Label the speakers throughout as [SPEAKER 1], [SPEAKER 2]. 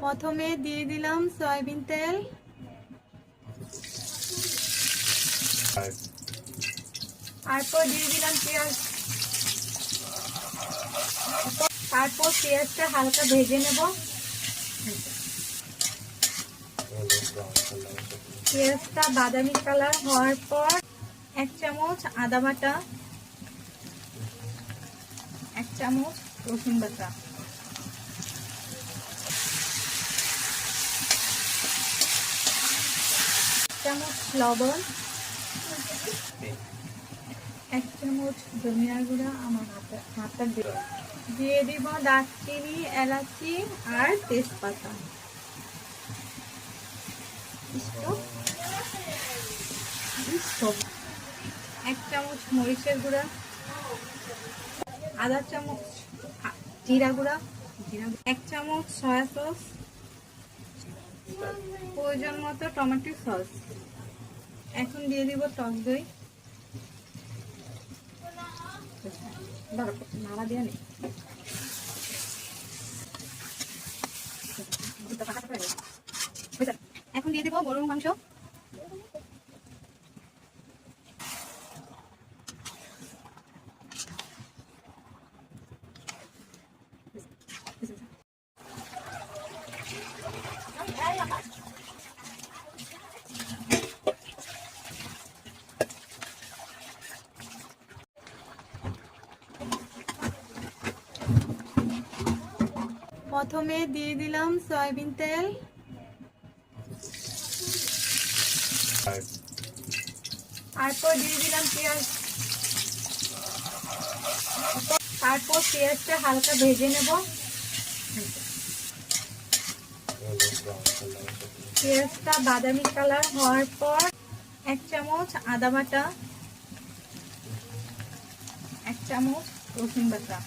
[SPEAKER 1] প্রথমে দিয়ে দিলাম সয়াবিন তেল, তারপর দিয়ে দিলাম পেঁয়াজ, তারপর পেঁয়াজটা হালকা ভেজে নেব। পেঁয়াজটা বাদামি কালার হওয়ার পর 1 চামচ আদা বাটা, 1 চামচ রসুন বাটা, 1 চামচ লবণ, 1 চামচ ধনিয়ার গুঁড়া, আমার হাতে দিয়ে দিব দারচিনি, এলাচি আর তেজপাতা, 1 চামচ মরিচের গুঁড়া, আধা চামচ জিরা গুঁড়া, 1 চামচ সয়া সস, প্রয়োজন মতো টমেটো সস। এখন দিয়ে দিব টক দই, নাড়া দিয়ে নি। এখন দিয়ে দিব গরুর মাংস, প্রথমে দিয়ে দিলাম সয়াবিন তেল, তারপর দিয়ে দিলাম পেঁয়াজ, তারপর পেঁয়াজটা হালকা ভেজে নেব। পেঁয়াজটা বাদামি কালার হওয়ার পর 1 চামচ আদা বাটা, 1 চামচ রসুন বাটা,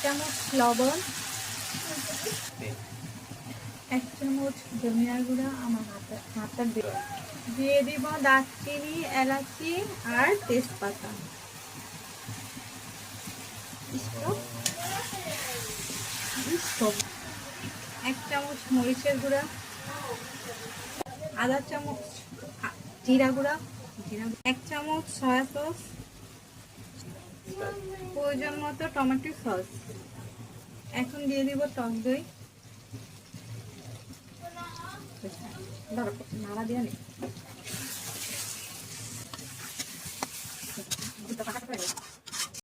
[SPEAKER 1] 1 চামচ লবণ, 1 চামচ ধনিয়ার গুঁড়া, আমার হাতে দিয়ে দিব দারচিনি, এলাচি আর তেজপাতা, 1 চামচ মরিচের গুঁড়া, আধা চামচ জিরা গুঁড়া, 1 চামচ সয়া সস, প্রয়োজন মতো টমেটো সস। এখন দিয়ে দিব টক দই, নাড়া দিয়ে নি।